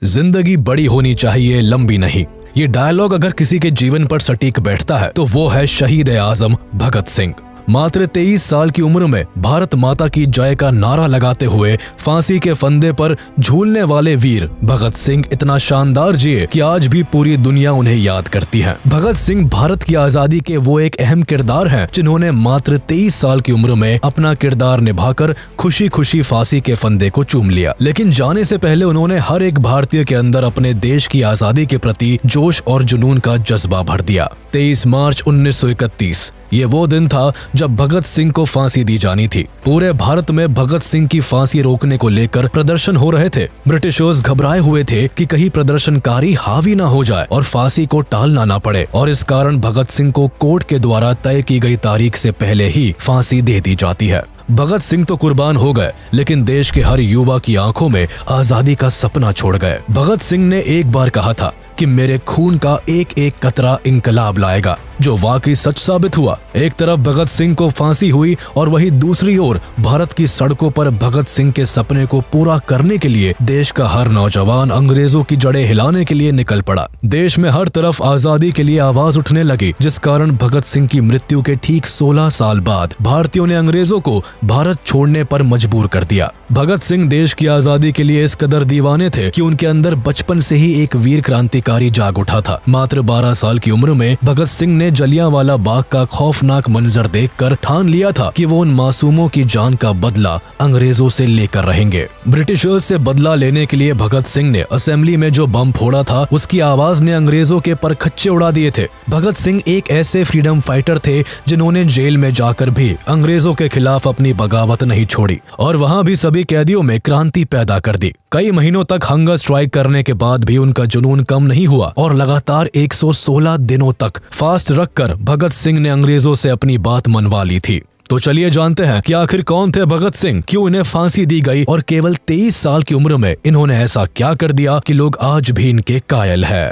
जिंदगी बड़ी होनी चाहिए, लंबी नहीं। ये डायलॉग अगर किसी के जीवन पर सटीक बैठता है तो वो है शहीद आजम भगत सिंह। मात्र 23 साल की उम्र में भारत माता की जय का नारा लगाते हुए फांसी के फंदे पर झूलने वाले वीर भगत सिंह इतना शानदार जिए कि आज भी पूरी दुनिया उन्हें याद करती है। भगत सिंह भारत की आजादी के वो एक अहम किरदार हैं जिन्होंने मात्र 23 साल की उम्र में अपना किरदार निभाकर खुशी खुशी फांसी के फंदे को चूम लिया। लेकिन जाने से पहले उन्होंने हर एक भारतीय के अंदर अपने देश की आजादी के प्रति जोश और जुनून का जज्बा भर दिया। 23 मार्च 1931 ये वो दिन था जब भगत सिंह को फांसी दी जानी थी। पूरे भारत में भगत सिंह की फांसी रोकने को लेकर प्रदर्शन हो रहे थे। ब्रिटिशर्स घबराए हुए थे कि कहीं प्रदर्शनकारी हावी ना हो जाए और फांसी को टालना ना पड़े, और इस कारण भगत सिंह को कोर्ट के द्वारा तय की गई तारीख से पहले ही फांसी दे दी जाती है। भगत सिंह तो कुर्बान हो गए, लेकिन देश के हर युवा की आंखों में आजादी का सपना छोड़ गए। भगत सिंह ने एक बार कहा था कि मेरे खून का एक एक कतरा इंकलाब लाएगा, जो वाकई सच साबित हुआ। एक तरफ भगत सिंह को फांसी हुई और वहीं दूसरी ओर भारत की सड़कों पर भगत सिंह के सपने को पूरा करने के लिए देश का हर नौजवान अंग्रेजों की जड़ें हिलाने के लिए निकल पड़ा। देश में हर तरफ आजादी के लिए आवाज उठने लगी, जिस कारण भगत सिंह की मृत्यु के ठीक 16 साल बाद भारतीयों ने अंग्रेजों को भारत छोड़ने पर मजबूर कर दिया। भगत सिंह देश की आजादी के लिए इस कदर दीवाने थे कि उनके अंदर बचपन से ही एक वीर क्रांतिकारी जाग उठा था। मात्र 12 साल की उम्र में भगत सिंह ने जलियांवाला बाग का खौफनाक मंजर देखकर ठान लिया था कि वो उन मासूमों की जान का बदला अंग्रेजों से लेकर रहेंगे। ब्रिटिशर्स से बदला लेने के लिए भगत सिंह ने असेंबली में जो बम फोड़ा था, उसकी आवाज ने अंग्रेजों के परखच्चे उड़ा दिए थे। भगत सिंह एक ऐसे फ्रीडम फाइटर थे जिन्होंने जेल में जाकर भी अंग्रेजों के खिलाफ अपनी बगावत नहीं छोड़ी और वहाँ भी सभी कैदियों में क्रांति पैदा कर दी। कई महीनों तक हंगर स्ट्राइक करने के बाद भी उनका जुनून कम नहीं हुआ और लगातार 116 दिनों तक फास्ट रखकर भगत सिंह ने अंग्रेजों से अपनी बात मनवा ली थी। तो चलिए जानते हैं कि आखिर कौन थे भगत सिंह, क्यों इन्हें फांसी दी गई और केवल 23 साल की उम्र में इन्होंने ऐसा क्या कर दिया कि लोग आज भी इनके कायल है।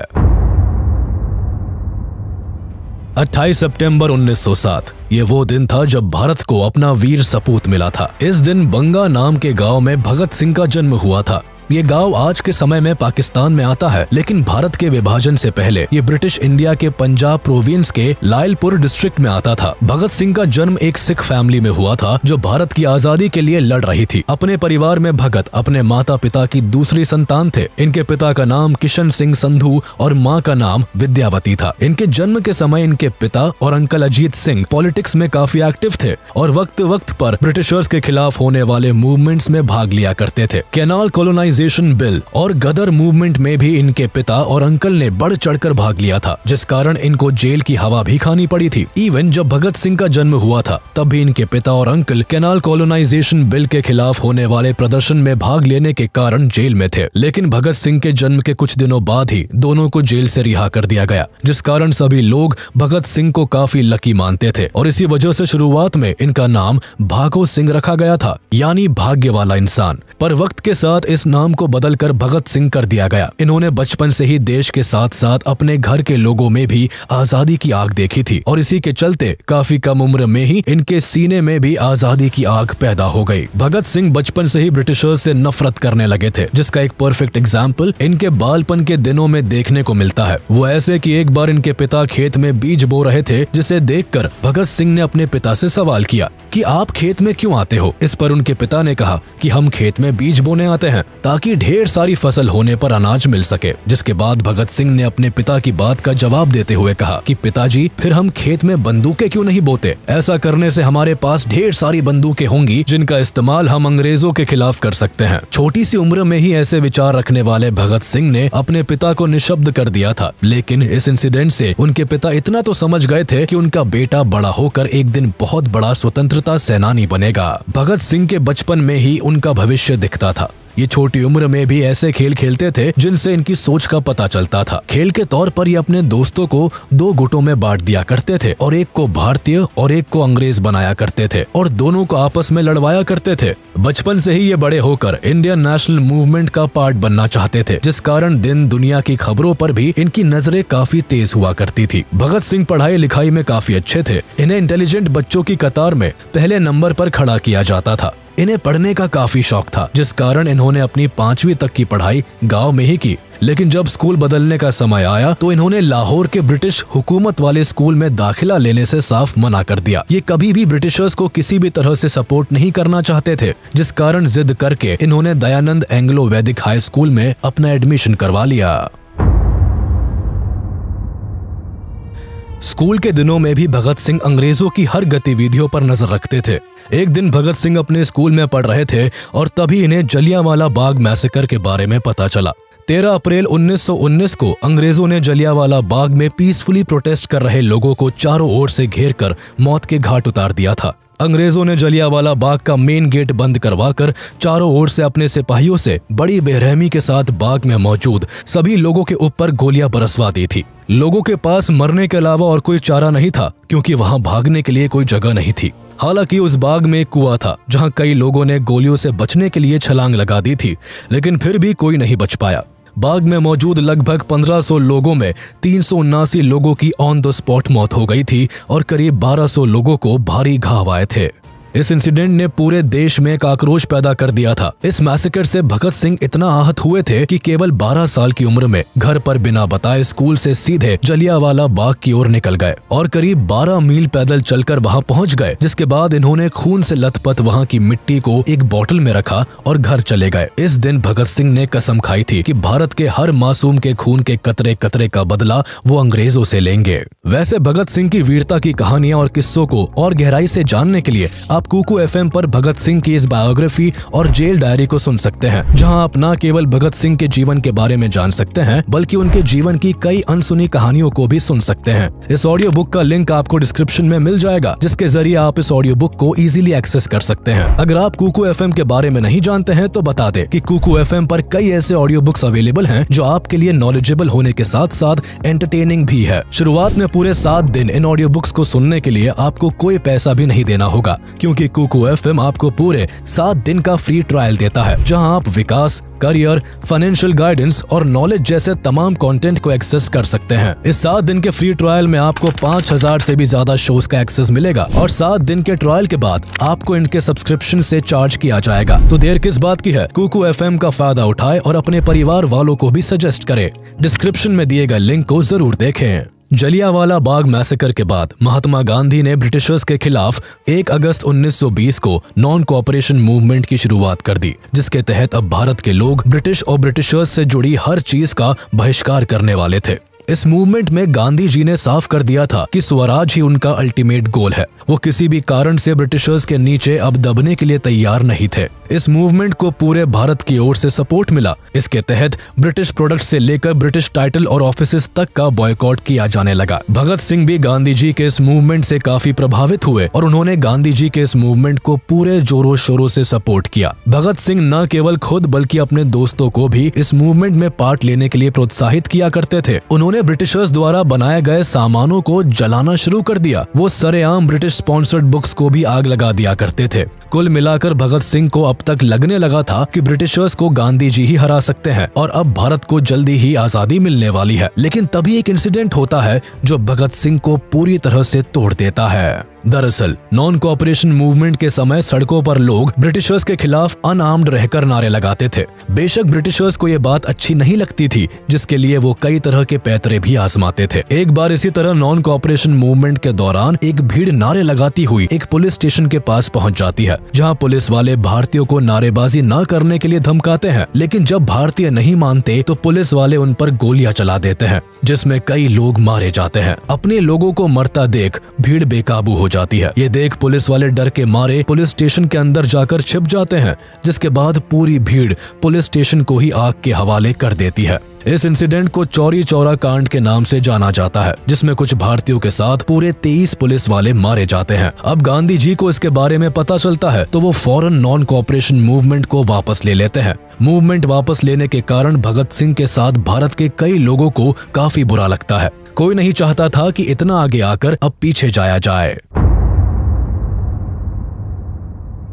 28 सितंबर 1907 ये वो दिन था जब भारत को अपना वीर सपूत मिला था। इस दिन बंगा नाम के गांव में भगत सिंह का जन्म हुआ था। ये गांव आज के समय में पाकिस्तान में आता है, लेकिन भारत के विभाजन से पहले ये ब्रिटिश इंडिया के पंजाब प्रोविंस के लायलपुर डिस्ट्रिक्ट में आता था। भगत सिंह का जन्म एक सिख फैमिली में हुआ था जो भारत की आजादी के लिए लड़ रही थी। अपने परिवार में भगत अपने माता पिता की दूसरी संतान थे। इनके पिता का नाम किशन सिंह संधू और माँ का नाम विद्यावती था। इनके जन्म के समय इनके पिता और अंकल अजीत सिंह पॉलिटिक्स में काफी एक्टिव थे और वक्त वक्त पर ब्रिटिशर्स के खिलाफ होने वाले मूवमेंट्स में भाग लिया करते थे। कैनाल कॉलोनाइजेशन बिल और गदर मूवमेंट में भी इनके पिता और अंकल ने बढ़ चढ़कर भाग लिया था, जिस कारण इनको जेल की हवा भी खानी पड़ी थी। इवन जब भगत सिंह का जन्म हुआ था तब भी इनके पिता और अंकल कैनाल कॉलोनाइजेशन बिल के खिलाफ होने वाले प्रदर्शन में भाग लेने के कारण जेल में थे। लेकिन भगत सिंह के जन्म के कुछ दिनों बाद ही दोनों को जेल से रिहा कर दिया गया, जिस कारण सभी लोग भगत सिंह को काफी लकी मानते थे और इसी वजह से शुरुआत में इनका नाम भागो सिंह रखा गया था, यानी भाग्य वाला इंसान। पर वक्त के साथ इस नाम को बदलकर भगत सिंह कर दिया गया। इन्होंने बचपन से ही देश के साथ साथ अपने घर के लोगों में भी आजादी की आग देखी थी और इसी के चलते काफी कम उम्र में ही इनके सीने में भी आजादी की आग पैदा हो गई। भगत सिंह बचपन से ही ब्रिटिशर्स से नफरत करने लगे थे, जिसका एक परफेक्ट एग्जाम्पल इनके बालपन के दिनों में देखने को मिलता है। वो ऐसे कि एक बार इनके पिता खेत में बीज बो रहे थे, जिसे देखकर भगत सिंह ने अपने पिता से सवाल किया कि आप खेत में क्यों आते हो। इस पर उनके पिता ने कहा कि हम खेत में बीज बोने आते हैं ताकि ढेर सारी फसल होने पर अनाज मिल सके। जिसके बाद भगत सिंह ने अपने पिता की बात का जवाब देते हुए कहा कि पिताजी, फिर हम खेत में बंदूकें क्यों नहीं बोते? ऐसा करने से हमारे पास ढेर सारी बंदूकें होंगी जिनका इस्तेमाल हम अंग्रेजों के खिलाफ कर सकते हैं। छोटी सी उम्र में ही ऐसे विचार रखने वाले भगत सिंह ने अपने पिता को निशब्द कर दिया था, लेकिन इस इंसिडेंट से उनके पिता इतना तो समझ गए थे कि उनका बेटा बड़ा होकर एक दिन बहुत बड़ा स्वतंत्रता सेनानी बनेगा। भगत सिंह के बचपन में ही उनका भविष्य दिखता था। ये छोटी उम्र में भी ऐसे खेल खेलते थे जिनसे इनकी सोच का पता चलता था। खेल के तौर पर ये अपने दोस्तों को 2 गुटों में बांट दिया करते थे और एक को भारतीय और एक को अंग्रेज बनाया करते थे और दोनों को आपस में लड़वाया करते थे। बचपन से ही ये बड़े होकर इंडियन नेशनल मूवमेंट का पार्ट बनना चाहते थे, जिस कारण दिन दुनिया की खबरों पर भी इनकी नजरें काफी तेज हुआ करती थी। भगत सिंह पढ़ाई लिखाई में काफी अच्छे थे। इन्हें इंटेलिजेंट बच्चों की कतार में पहले नंबर पर खड़ा किया जाता था। इन्हें पढ़ने का काफी शौक था, जिस कारण इन्होंने अपनी 5वीं तक की पढ़ाई गांव में ही की। लेकिन जब स्कूल बदलने का समय आया तो इन्होंने लाहौर के ब्रिटिश हुकूमत वाले स्कूल में दाखिला लेने से साफ मना कर दिया। ये कभी भी ब्रिटिशर्स को किसी भी तरह से सपोर्ट नहीं करना चाहते थे, जिस कारण जिद करके इन्होंने दयानंद एंग्लो वैदिक हाई स्कूल में अपना एडमिशन करवा लिया। स्कूल के दिनों में भी भगत सिंह अंग्रेजों की हर गतिविधियों पर नजर रखते थे। एक दिन भगत सिंह अपने स्कूल में पढ़ रहे थे और तभी इन्हें जलियांवाला बाग मैसेकर के बारे में पता चला। 13 अप्रैल 1919 को अंग्रेजों ने जलियांवाला बाग में पीसफुली प्रोटेस्ट कर रहे लोगों को चारों ओर से घेरकर मौत के घाट उतार दिया था। अंग्रेजों ने जलियांवाला बाग का मेन गेट बंद करवाकर चारों ओर से अपने सिपाहियों से बड़ी बेरहमी के साथ बाग में मौजूद सभी लोगों के ऊपर गोलियां बरसवा दी थी। लोगों के पास मरने के अलावा और कोई चारा नहीं था, क्योंकि वहां भागने के लिए कोई जगह नहीं थी। हालांकि उस बाग में एक कुआं था, जहां कई लोगों ने गोलियों से बचने के लिए छलांग लगा दी थी, लेकिन फिर भी कोई नहीं बच पाया। बाग में मौजूद लगभग 1500 लोगों में 379 लोगों की ऑन द स्पॉट मौत हो गई थी और करीब 1200 लोगों को भारी घाव आए थे। इस इंसिडेंट ने पूरे देश में एक आक्रोश पैदा कर दिया था। इस मैसेकर से भगत सिंह इतना आहत हुए थे कि केवल 12 साल की उम्र में घर पर बिना बताए स्कूल से सीधे जलियांवाला बाग की ओर निकल गए और करीब 12 मील पैदल चलकर वहां पहुंच गए, जिसके बाद इन्होंने खून से लथपथ वहां की मिट्टी को एक बोतल में रखा और घर चले गए। इस दिन भगत सिंह ने कसम खाई थी कि भारत के हर मासूम के खून के कतरे कतरे का बदला वो अंग्रेजों से लेंगे। वैसे भगत सिंह की वीरता की कहानियां और किस्सों को और गहराई से जानने के लिए आप कुकू एफएम पर भगत सिंह की इस बायोग्राफी और जेल डायरी को सुन सकते हैं, जहां आप न केवल भगत सिंह के जीवन के बारे में जान सकते हैं, बल्कि उनके जीवन की कई अनसुनी कहानियों को भी सुन सकते हैं। इस ऑडियो बुक का लिंक आपको डिस्क्रिप्शन में मिल जाएगा, जिसके जरिए आप इस ऑडियो बुक को इजीली एक्सेस कर सकते हैं। अगर आप कुकू एफएम के बारे में नहीं जानते हैं तो बता दें कि कुकू एफएम पर कई ऐसे ऑडियो बुक्स अवेलेबल हैं जो आपके लिए नॉलेजेबल होने के साथ साथ एंटरटेनिंग भी है। शुरुआत में पूरे 7 दिन इन ऑडियो बुक्स को सुनने के लिए आपको कोई पैसा भी नहीं देना होगा, क्योंकि कुकू एफएम आपको पूरे 7 दिन का फ्री ट्रायल देता है, जहां आप विकास, करियर, फाइनेंशियल गाइडेंस और नॉलेज जैसे तमाम कंटेंट को एक्सेस कर सकते हैं। इस 7 दिन के फ्री ट्रायल में आपको 5000 से भी ज्यादा शोज का एक्सेस मिलेगा और 7 दिन के ट्रायल के बाद आपको इनके सब्सक्रिप्शन से चार्ज किया जाएगा। तो देर किस बात की है, कुकू एफएम का फायदा उठाए और अपने परिवार वालों को भी सजेस्ट करें। डिस्क्रिप्शन में दिए गए लिंक को जरूर देखें। जलियांवाला बाग मैसेकर के बाद महात्मा गांधी ने ब्रिटिशर्स के खिलाफ 1 अगस्त 1920 को नॉन कोऑपरेशन मूवमेंट की शुरुआत कर दी, जिसके तहत अब भारत के लोग ब्रिटिश और ब्रिटिशर्स से जुड़ी हर चीज का बहिष्कार करने वाले थे। इस मूवमेंट में गांधी जी ने साफ कर दिया था कि स्वराज ही उनका अल्टीमेट गोल है। वो किसी भी कारण से ब्रिटिशर्स के नीचे अब दबने के लिए तैयार नहीं थे। इस मूवमेंट को पूरे भारत की ओर से सपोर्ट मिला। इसके तहत ब्रिटिश प्रोडक्ट से लेकर ब्रिटिश टाइटल और ऑफिसेस तक का बॉयकॉट किया जाने लगा। भगत सिंह भी गांधी जी के इस मूवमेंट से काफी प्रभावित हुए और उन्होंने गांधी जी के इस मूवमेंट को पूरे जोरों शोरों से सपोर्ट किया। भगत सिंह न केवल खुद बल्कि अपने दोस्तों को भी इस मूवमेंट में पार्ट लेने के लिए प्रोत्साहित किया करते थे। उन्होंने ब्रिटिशर्स द्वारा बनाए गए सामानों को जलाना शुरू कर दिया। वो सरेआम ब्रिटिश स्पॉन्सर्ड बुक्स को भी आग लगा दिया करते थे। कुल मिलाकर भगत सिंह को अब तक लगने लगा था कि ब्रिटिशर्स को गांधी जी ही हरा सकते हैं और अब भारत को जल्दी ही आजादी मिलने वाली है। लेकिन तभी एक इंसिडेंट होता है जो भगत सिंह को पूरी तरह से तोड़ देता है। दरअसल नॉन कोऑपरेशन मूवमेंट के समय सड़कों पर लोग ब्रिटिशर्स के खिलाफ अनआर्म्ड रहकर नारे लगाते थे। बेशक ब्रिटिशर्स को ये बात अच्छी नहीं लगती थी, जिसके लिए वो कई तरह के पैतरे भी आजमाते थे। एक बार इसी तरह नॉन कोऑपरेशन मूवमेंट के दौरान एक भीड़ नारे लगाती हुई एक पुलिस स्टेशन के पास पहुंच जाती है, जहां पुलिस वाले भारतीयों को नारेबाजी न करने के लिए धमकाते हैं। लेकिन जब भारतीय नहीं मानते तो पुलिस वाले उन पर गोलियां चला देते हैं, जिसमें कई लोग मारे जाते हैं। अपने लोगों को मरता देख भीड़ बेकाबू हो जाती है। ये देख पुलिस वाले डर के मारे पुलिस स्टेशन के अंदर जाकर छिप जाते हैं, जिसके बाद पूरी भीड़ पुलिस स्टेशन को ही आग के हवाले कर देती है। इस इंसिडेंट को चौरी चौरा कांड के नाम से जाना जाता है, जिसमें कुछ भारतीयों के साथ पूरे 23 पुलिस वाले मारे जाते हैं। अब गांधी जी को इसके बारे में पता चलता है तो वो फौरन नॉन कोऑपरेशन मूवमेंट को वापस ले लेते हैं। मूवमेंट वापस लेने के कारण भगत सिंह के साथ भारत के कई लोगों को काफी बुरा लगता है। कोई नहीं चाहता था कि इतना आगे आकर अब पीछे जाया जाए।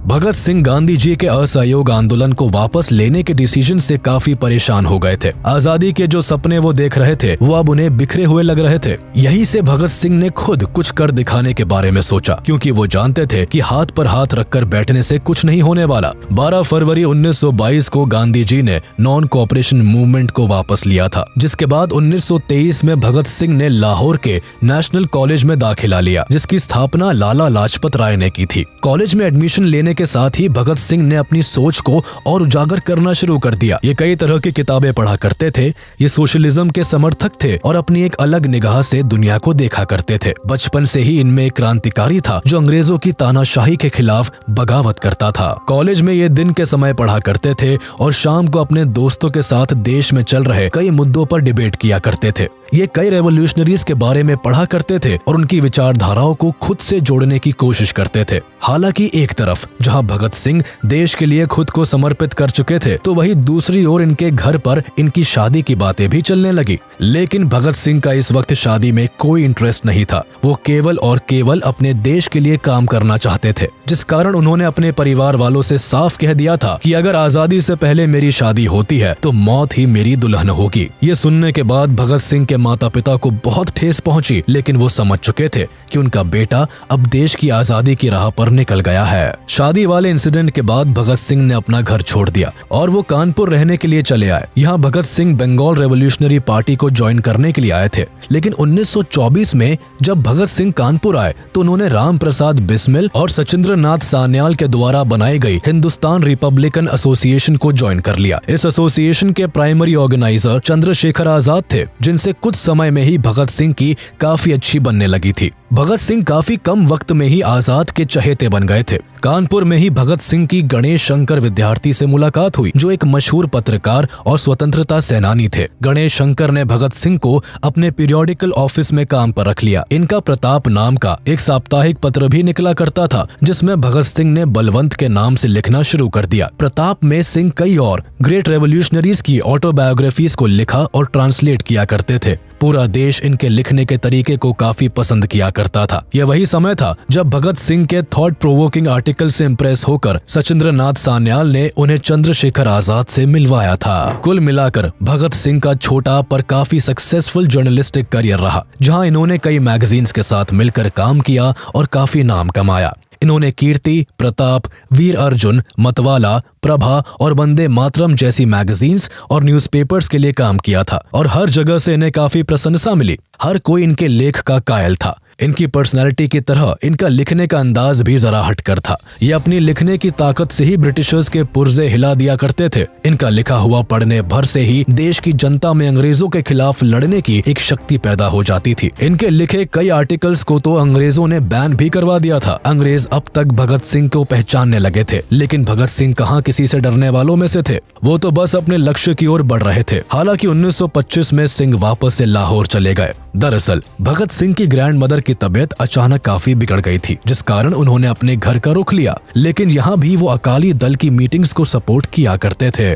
भगत सिंह गांधी जी के असहयोग आंदोलन को वापस लेने के डिसीजन से काफी परेशान हो गए थे। आजादी के जो सपने वो देख रहे थे वो अब उन्हें बिखरे हुए लग रहे थे। यही से भगत सिंह ने खुद कुछ कर दिखाने के बारे में सोचा, क्योंकि वो जानते थे कि हाथ पर हाथ रखकर बैठने से कुछ नहीं होने वाला। 12 फरवरी 1922 को गांधी जी ने नॉन कोऑपरेशन मूवमेंट को वापस लिया था, जिसके बाद 1923 में भगत सिंह ने लाहौर के नेशनल कॉलेज में दाखिला लिया, जिसकी स्थापना लाला लाजपत राय ने की थी। कॉलेज में एडमिशन लेने के साथ ही भगत सिंह ने अपनी सोच को और उजागर करना शुरू कर दिया। ये कई तरह की किताबें पढ़ा करते थे, ये सोशलिज्म के समर्थक थे और अपनी एक अलग निगाह से दुनिया को देखा करते थे। बचपन से ही इनमें एक क्रांतिकारी था जो अंग्रेजों की तानाशाही के खिलाफ बगावत करता था। कॉलेज में ये दिन के समय पढ़ा करते थे और शाम को अपने दोस्तों के साथ देश में चल रहे कई मुद्दों पर डिबेट किया करते थे। ये कई रेवोल्यूशनरीज के बारे में पढ़ा करते थे और उनकी विचारधाराओं को खुद से जोड़ने की कोशिश करते थे। हालांकि एक तरफ जहां भगत सिंह देश के लिए खुद को समर्पित कर चुके थे, तो वहीं दूसरी ओर इनके घर पर इनकी शादी की बातें भी चलने लगी। लेकिन भगत सिंह का इस वक्त शादी में कोई इंटरेस्ट नहीं था। वो केवल और केवल अपने देश के लिए काम करना चाहते थे, जिस कारण उन्होंने अपने परिवार वालों से साफ कह दिया था कि अगर आजादी से पहले मेरी शादी होती है तो मौत ही मेरी दुल्हन होगी। ये सुनने के बाद भगत सिंह के माता पिता को बहुत ठेस पहुंची, लेकिन वो समझ चुके थे कि उनका बेटा अब देश की आजादी की राह पर निकल गया है। शादी वाले इंसिडेंट के बाद भगत सिंह ने अपना घर छोड़ दिया और वो कानपुर रहने के लिए चले आए। यहाँ भगत सिंह बंगाल रेवोल्यूशनरी पार्टी को ज्वाइन करने के लिए आए थे। लेकिन 1924 में जब भगत सिंह कानपुर आए तो उन्होंने राम प्रसाद बिस्मिल और सचिंद्र नाथ सान्याल के द्वारा बनाई गई हिंदुस्तान रिपब्लिकन एसोसिएशन को ज्वाइन कर लिया। इस एसोसिएशन के प्राइमरी ऑर्गेनाइजर चंद्रशेखर आजाद थे, जिनसे कुछ समय में ही भगत सिंह की काफी अच्छी बनने लगी थी। भगत सिंह काफी कम वक्त में ही आजाद के चहेते बन गए थे। कानपुर में ही भगत सिंह की गणेश शंकर विद्यार्थी से मुलाकात हुई, जो एक मशहूर पत्रकार और स्वतंत्रता सेनानी थे। गणेश शंकर ने भगत सिंह को अपने पीरियोडिकल ऑफिस में काम पर रख लिया। इनका प्रताप नाम का एक साप्ताहिक पत्र भी निकला करता था, जिसमें भगत सिंह ने बलवंत के नाम से लिखना शुरू कर दिया। प्रताप में सिंह कई और ग्रेट रेवोल्यूशनरीज की ऑटोबायोग्राफीज को लिखा और ट्रांसलेट किया करते थे। पूरा देश इनके लिखने के तरीके को काफी पसंद किया करता था। यह वही समय था जब भगत सिंह के थॉट प्रोवोकिंग आर्टिकल से इम्प्रेस होकर सचिंद्र नाथ सान्याल ने उन्हें चंद्रशेखर आजाद से मिलवाया था। कुल मिलाकर भगत सिंह का छोटा पर काफी सक्सेसफुल जर्नलिस्टिक करियर रहा, जहां इन्होंने कई मैगजीन्स के साथ मिलकर काम किया और काफी नाम कमाया। इन्होंने कीर्ति, प्रताप, वीर अर्जुन, मतवाला, प्रभा और वंदे मातरम जैसी मैगजीन्स और न्यूज़पेपर्स के लिए काम किया था और हर जगह से इन्हें काफी प्रशंसा मिली। हर कोई इनके लेख का कायल था। इनकी पर्सनैलिटी की तरह इनका लिखने का अंदाज भी जरा हटकर था। ये अपनी लिखने की ताकत से ही ब्रिटिशर्स के पुर्जे हिला दिया करते थे। इनका लिखा हुआ पढ़ने भर से ही देश की जनता में अंग्रेजों के खिलाफ लड़ने की एक शक्ति पैदा हो जाती थी। इनके लिखे कई आर्टिकल्स को तो अंग्रेजों ने बैन भी करवा दिया था। अंग्रेज अब तक भगत सिंह को पहचानने लगे थे, लेकिन भगत सिंह कहाँ किसी से डरने वालों में से थे। वो तो बस अपने लक्ष्य की ओर बढ़ रहे थे। हालांकि 1925 में सिंह वापस से लाहौर चले गए। दरअसल भगत सिंह की ग्रैंड मदर की तबीयत अचानक काफी बिगड़ गई थी, जिस कारण उन्होंने अपने घर का रुख लिया। लेकिन यहाँ भी वो अकाली दल की मीटिंग्स को सपोर्ट किया करते थे।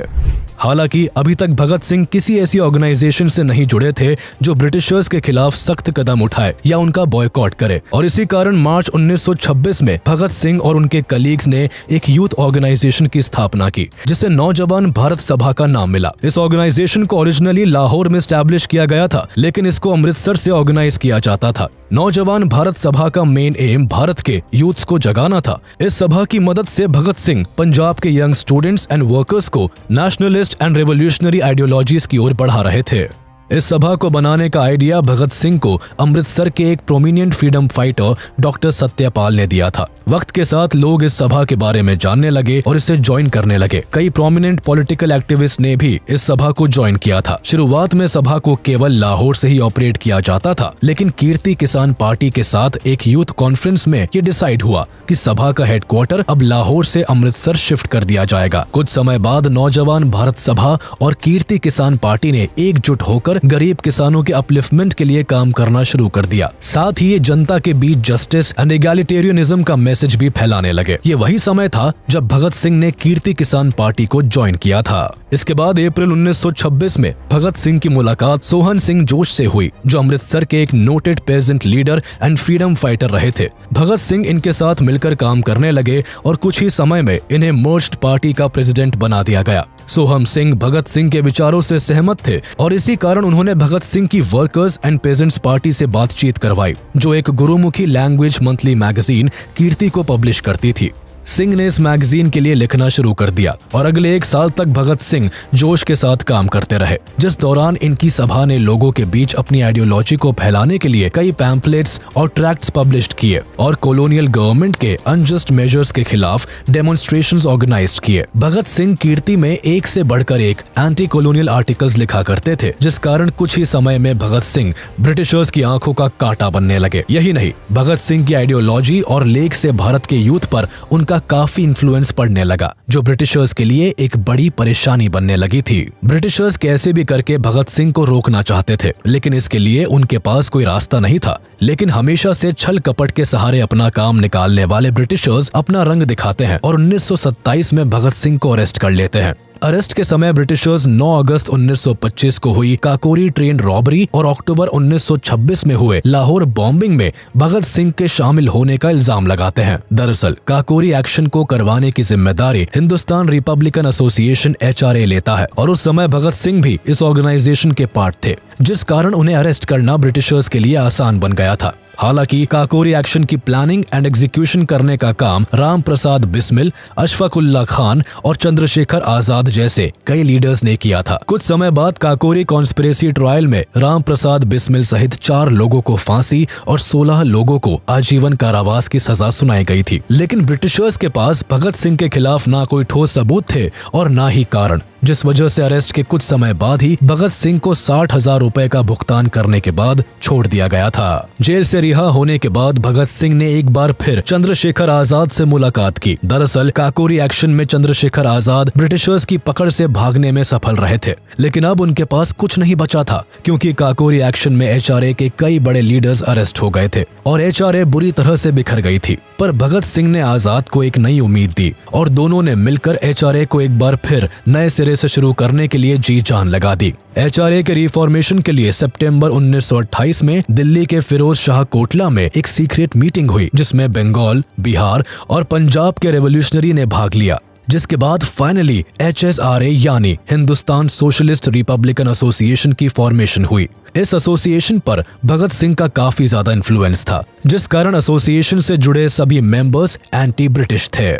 हालांकि अभी तक भगत सिंह किसी ऐसी ऑर्गेनाइजेशन से नहीं जुड़े थे जो ब्रिटिशर्स के खिलाफ सख्त कदम उठाए या उनका बॉयकॉट करे, और इसी कारण मार्च 1926 में भगत सिंह और उनके कलीग्स ने एक यूथ ऑर्गेनाइजेशन की स्थापना की, जिसे नौजवान भारत सभा का नाम मिला। इस ऑर्गेनाइजेशन को ओरिजिनली लाहौर में एस्टैब्लिश किया गया था, लेकिन इसको अमृतसर से ऑर्गेनाइज किया जाता था। नौजवान भारत सभा का मेन एम भारत के यूथ्स को जगाना था। इस सभा की मदद से भगत सिंह पंजाब के यंग स्टूडेंट्स एंड वर्कर्स को नेशनलिस्ट एंड रेवोल्यूशनरी आइडियोलॉजीज की ओर बढ़ा रहे थे। इस सभा को बनाने का आइडिया भगत सिंह को अमृतसर के एक prominent freedom fighter doctor Satyapal ने दिया था। वक्त के साथ लोग इस सभा के बारे में जानने लगे और इसे ज्वाइन करने लगे। कई प्रोमिनेंट पॉलिटिकल एक्टिविस्ट ने भी इस सभा को ज्वाइन किया था। शुरुआत में सभा को केवल लाहौर से ही ऑपरेट किया जाता था, लेकिन कीर्ति किसान पार्टी के साथ एक यूथ कॉन्फ्रेंस में ये डिसाइड हुआ कि सभा का हेडक्वार्टर अब लाहौर से अमृतसर शिफ्ट कर दिया जाएगा। कुछ समय बाद नौजवान भारत सभा और कीर्ति किसान पार्टी ने एकजुट होकर मिलकर गरीब किसानों के अपलिफ्टमेंट के लिए काम करना शुरू कर दिया। साथ ही ये जनता के बीच जस्टिस एंड एगैलिटेरियनिज्म का मैसेज भी फैलाने लगे। ये वही समय था जब भगत सिंह ने कीर्ति किसान पार्टी को ज्वाइन किया था। इसके बाद अप्रैल 1926 में भगत सिंह की मुलाकात सोहन सिंह जोश से हुई, जो अमृतसर के एक noted peasant leader and freedom fighter रहे थे। भगत सिंह इनके साथ मिलकर काम करने लगे और कुछ ही समय में इन्हें मर्ज्ड पार्टी का प्रेसिडेंट बना दिया गया। सोहम सिंह भगत सिंह के विचारों से सहमत थे और इसी कारण उन्होंने भगत सिंह की वर्कर्स एंड पेजेंट्स पार्टी से बातचीत करवाई, जो एक गुरुमुखी लैंग्वेज मंथली मैगजीन कीर्ति को पब्लिश करती थी। सिंह ने इस मैगजीन के लिए लिखना शुरू कर दिया और अगले 1 साल तक भगत सिंह जोश के साथ काम करते रहे, जिस दौरान इनकी सभा ने लोगों के बीच अपनी आइडियोलॉजी को फैलाने के लिए कई पैम्फलेट्स और ट्रैक्ट्स पब्लिश किए और कॉलोनियल गवर्नमेंट के अनजस्ट मेजर्स के खिलाफ डेमोन्स्ट्रेशंस ऑर्गेनाइज किए। भगत सिंह कीर्ति में एक से बढ़कर एक एंटी कॉलोनियल आर्टिकल्स लिखा करते थे, जिस कारण कुछ ही समय में भगत सिंह ब्रिटिशर्स की आंखों का कांटा बनने लगे। यही नहीं, भगत सिंह की आइडियोलॉजी और लेख से भारत के यूथ पर उनका काफी इन्फ्लुएंस पड़ने लगा, जो ब्रिटिशर्स के लिए एक बड़ी परेशानी बनने लगी थी। ब्रिटिशर्स कैसे भी करके भगत सिंह को रोकना चाहते थे, लेकिन इसके लिए उनके पास कोई रास्ता नहीं था। लेकिन हमेशा से छल कपट के सहारे अपना काम निकालने वाले ब्रिटिशर्स अपना रंग दिखाते हैं और 1927 में भगत सिंह को अरेस्ट कर लेते हैं। अरेस्ट के समय ब्रिटिशर्स 9 अगस्त 1925 को हुई काकोरी ट्रेन रॉबरी और अक्टूबर 1926 में हुए लाहौर बॉम्बिंग में भगत सिंह के शामिल होने का इल्जाम लगाते हैं। दरअसल काकोरी एक्शन को करवाने की जिम्मेदारी हिंदुस्तान रिपब्लिकन एसोसिएशन HRA लेता है और उस समय भगत सिंह भी इस ऑर्गेनाइजेशन के पार्ट थे, जिस कारण उन्हें अरेस्ट करना ब्रिटिशर्स के लिए आसान बन गया था। हालांकि काकोरी एक्शन की प्लानिंग एंड एग्जीक्यूशन करने का काम राम प्रसाद बिस्मिल, अशफाकुल्ला खान और चंद्रशेखर आजाद जैसे कई लीडर्स ने किया था। कुछ समय बाद काकोरी कॉन्स्पिरेसी ट्रायल में राम प्रसाद बिस्मिल सहित 4 लोगों को फांसी और 16 लोगों को आजीवन कारावास की सजा सुनाई गई थी। लेकिन ब्रिटिशर्स के पास भगत सिंह के खिलाफ ना कोई ठोस सबूत थे और ना ही कारण, जिस वजह से अरेस्ट के कुछ समय बाद ही भगत सिंह को 60,000 रुपए का भुगतान करने के बाद छोड़ दिया गया था। जेल से रिहा होने के बाद भगत सिंह ने एक बार फिर चंद्रशेखर आजाद से मुलाकात की। दरअसल काकोरी एक्शन में चंद्रशेखर आजाद ब्रिटिशर्स की पकड़ से भागने में सफल रहे थे, लेकिन अब उनके पास कुछ नहीं बचा था, क्योंकि काकोरी एक्शन में HRA के कई बड़े लीडर्स अरेस्ट हो गए थे और HRA बुरी तरह से बिखर गई थी। पर भगत सिंह ने आजाद को एक नई उम्मीद दी और दोनों ने मिलकर HRA को एक बार फिर नए सिरे से शुरू करने के लिए जी जान लगा दी। HRA के रिफॉर्मेशन के लिए सितंबर 1928 में दिल्ली के फिरोज शाह कोटला में एक सीक्रेट मीटिंग हुई, जिसमें बंगाल, बिहार और पंजाब के रेवोल्यूशनरी ने भाग लिया, जिसके बाद फाइनली HSRA यानी हिंदुस्तान सोशलिस्ट रिपब्लिकन एसोसिएशन की फॉर्मेशन हुई। इस एसोसिएशन पर भगत सिंह का काफी ज्यादा इन्फ्लुएंस था, जिस कारण एसोसिएशन से जुड़े सभी मेंबर्स एंटी ब्रिटिश थे।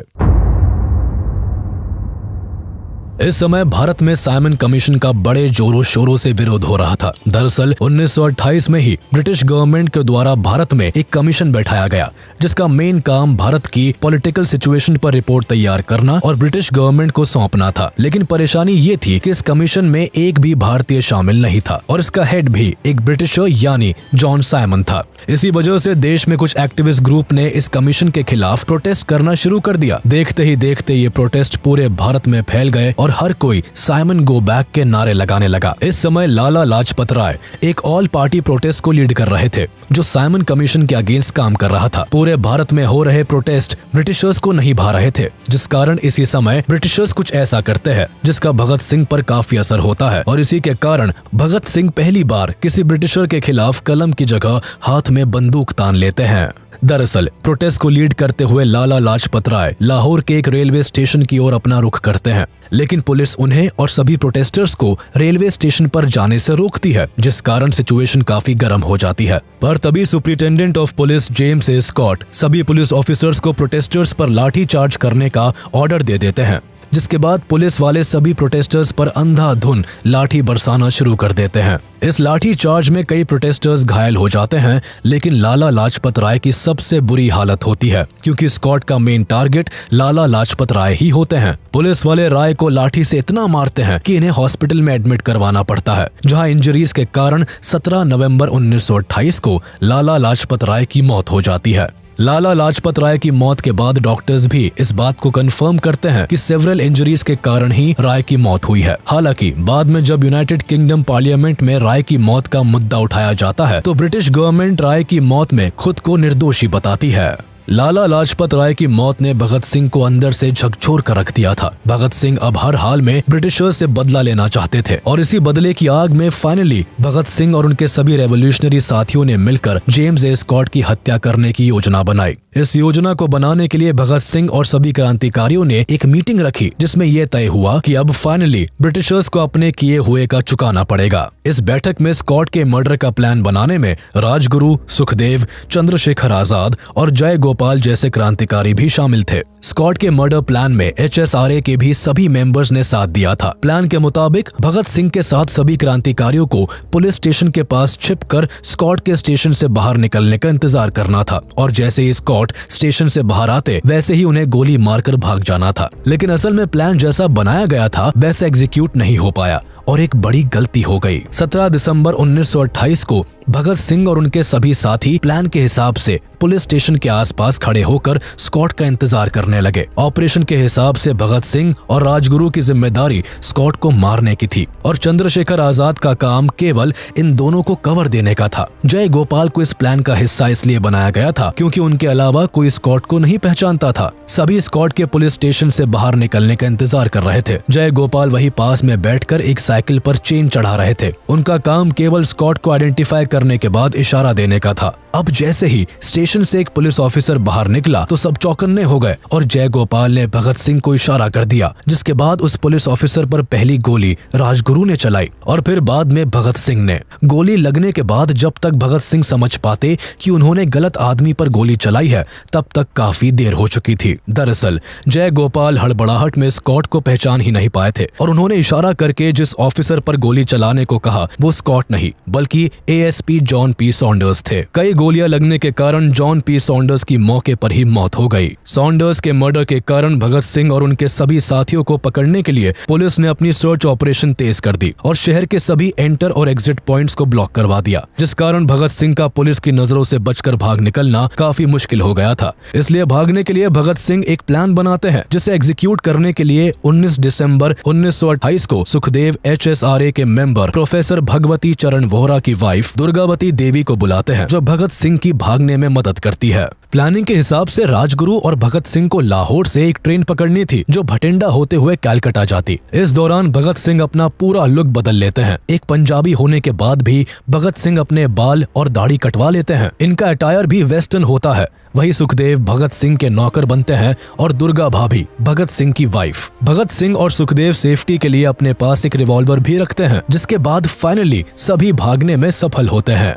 इस समय भारत में साइमन कमीशन का बड़े जोरों शोरों से विरोध हो रहा था। दरअसल 1928 में ही ब्रिटिश गवर्नमेंट के द्वारा भारत में एक कमीशन बैठाया गया, जिसका मेन काम भारत की पॉलिटिकल सिचुएशन पर रिपोर्ट तैयार करना और ब्रिटिश गवर्नमेंट को सौंपना था। लेकिन परेशानी ये थी कि इस कमीशन में एक भी भारतीय शामिल नहीं था और इसका हेड भी एक ब्रिटिशर यानी जॉन साइमन था। इसी वजह से देश में कुछ एक्टिविस्ट ग्रुप ने इस कमीशन के खिलाफ प्रोटेस्ट करना शुरू कर दिया। देखते ही देखते ये प्रोटेस्ट पूरे भारत में फैल गए और हर कोई साइमन गो बैक के नारे लगाने लगा। इस समय लाला लाजपत राय एक ऑल पार्टी प्रोटेस्ट को लीड कर रहे थे, जो साइमन कमीशन के अगेंस्ट काम कर रहा था। पूरे भारत में हो रहे प्रोटेस्ट ब्रिटिशर्स को नहीं भा रहे थे, जिस कारण इसी समय ब्रिटिशर्स कुछ ऐसा करते हैं जिसका भगत सिंह पर काफी असर होता है और इसी के कारण भगत सिंह पहली बार किसी ब्रिटिशर के खिलाफ कलम की जगह हाथ में बंदूक तान लेते हैं। दरअसल प्रोटेस्ट को लीड करते हुए लाला लाजपत राय लाहौर के एक रेलवे स्टेशन की ओर अपना रुख करते हैं, लेकिन पुलिस उन्हें और सभी प्रोटेस्टर्स को रेलवे स्टेशन पर जाने से रोकती है, जिस कारण सिचुएशन काफी गर्म हो जाती है। पर तभी superintendent of police James A Scott सभी पुलिस ऑफिसर्स को प्रोटेस्टर्स पर लाठी चार्ज करने का ऑर्डर दे देते हैं, जिसके बाद पुलिस वाले सभी प्रोटेस्टर्स पर अंधाधुन लाठी बरसाना शुरू कर देते हैं। इस लाठी चार्ज में कई प्रोटेस्टर्स घायल हो जाते हैं, लेकिन लाला लाजपत राय की सबसे बुरी हालत होती है, क्योंकि स्कॉट का मेन टारगेट लाला लाजपत राय ही होते हैं। पुलिस वाले राय को लाठी से इतना मारते हैं कि इन्हें हॉस्पिटल में एडमिट करवाना पड़ता है, जहां इंजरीज के कारण 17 नवंबर 1928 को लाला लाजपत राय की मौत हो जाती है। लाला लाजपत राय की मौत के बाद डॉक्टर्स भी इस बात को कंफर्म करते हैं कि सेवरल इंजरीज के कारण ही राय की मौत हुई है। हालांकि बाद में जब यूनाइटेड किंगडम पार्लियामेंट में राय की मौत का मुद्दा उठाया जाता है तो ब्रिटिश गवर्नमेंट राय की मौत में खुद को निर्दोषी बताती है। लाला लाजपत राय की मौत ने भगत सिंह को अंदर से झकझोर कर रख दिया था। भगत सिंह अब हर हाल में ब्रिटिशर्स से बदला लेना चाहते थे और इसी बदले की आग में फाइनली भगत सिंह और उनके सभी रेवोल्यूशनरी साथियों ने मिलकर जेम्स ए स्कॉट की हत्या करने की योजना बनाई। इस योजना को बनाने के लिए भगत सिंह और सभी क्रांतिकारियों ने एक मीटिंग रखी जिसमें यह तय हुआ कि अब फाइनली ब्रिटिशर्स को अपने किए हुए का चुकाना पड़ेगा। इस बैठक में स्कॉट के मर्डर का प्लान बनाने में राजगुरु, सुखदेव, चंद्रशेखर आजाद और जय गोपाल जैसे क्रांतिकारी भी शामिल थे। स्कॉट के मर्डर प्लान में HSRA के भी सभी मेंबर्स ने साथ दिया था। प्लान के मुताबिक भगत सिंह के साथ सभी क्रांतिकारियों को पुलिस स्टेशन के पास छिपकर स्कॉट के स्टेशन से बाहर निकलने का इंतजार करना था और जैसे ही स्कॉट स्टेशन से बाहर आते वैसे ही उन्हें गोली मारकर भाग जाना था। लेकिन असल में प्लान जैसा बनाया गया था वैसा एग्जीक्यूट नहीं हो पाया और एक बड़ी गलती हो गई। 17 दिसंबर 1928 को भगत सिंह और उनके सभी साथी प्लान के हिसाब से पुलिस स्टेशन के आसपास खड़े होकर स्कॉट का इंतजार करने लगे। ऑपरेशन के हिसाब से भगत सिंह और राजगुरु की जिम्मेदारी स्कॉट को मारने की थी और चंद्रशेखर आजाद का काम केवल इन दोनों को कवर देने का था। जय गोपाल को इस प्लान का हिस्सा इसलिए बनाया गया था क्योंकि उनके अलावा कोई स्कॉट को नहीं पहचानता था। सभी स्कॉट के पुलिस स्टेशन से बाहर निकलने का इंतजार कर रहे थे। जय गोपाल वही पास में बैठकर एक साइकिल पर चेन चढ़ा रहे थे। उनका काम केवल स्कॉट को आइडेंटिफाई करने के बाद इशारा देने का था। अब जैसे ही स्टेशन से एक पुलिस ऑफिसर बाहर निकला तो सब चौकन्ने हो गए और जय गोपाल ने भगत सिंह को इशारा कर दिया, जिसके बाद उस पुलिस ऑफिसर पर पहली गोली राजगुरु ने चलाई और फिर बाद में भगत सिंह ने। गोली लगने के बाद जब तक भगत सिंह समझ पाते कि उन्होंने गलत आदमी पर गोली चलाई है तब तक काफी देर हो चुकी थी। दरअसल जय गोपाल हड़बड़ाहट में स्कॉट को पहचान ही नहीं पाए थे और उन्होंने इशारा करके जिस ऑफिसर पर गोली चलाने को कहा वो स्कॉट नहीं बल्कि ASP जॉन पी सॉन्डर्स थे। कई गोलियां लगने के कारण जॉन पी सॉन्डर्स की मौके पर ही मौत हो गई। सॉन्डर्स के मर्डर के कारण भगत सिंह और उनके सभी साथियों को पकड़ने के लिए पुलिस ने अपनी सर्च ऑपरेशन तेज कर दी और शहर के सभी एंटर और एग्जिट पॉइंट्स को ब्लॉक करवा दिया, जिस कारण भगत सिंह का पुलिस की नजरों से बचकर भाग निकलना काफी मुश्किल हो गया था। इसलिए भागने के लिए भगत सिंह एक प्लान बनाते हैं जिसे एग्जीक्यूट करने के लिए 19 दिसंबर 1928 को सुखदेव HSRA के मेंबर प्रोफेसर भगवती चरण वोहरा की वाइफ दुर्गावती देवी को बुलाते हैं जो भगत सिंह की भागने में मदद करती है। प्लानिंग के हिसाब से राजगुरु और भगत सिंह को लाहौर से एक ट्रेन पकड़नी थी जो भटिंडा होते हुए कलकत्ता जाती। इस दौरान भगत सिंह अपना पूरा लुक बदल लेते हैं। एक पंजाबी होने के बाद भी भगत सिंह अपने बाल और दाढ़ी कटवा लेते हैं। इनका अटायर भी वेस्टर्न होता है। वही सुखदेव भगत सिंह के नौकर बनते हैं और दुर्गा भाभी भगत सिंह की वाइफ। भगत सिंह और सुखदेव सेफ्टी के लिए अपने पास एक रिवॉल्वर भी रखते हैं, जिसके बाद फाइनली सभी भागने में सफल होते हैं।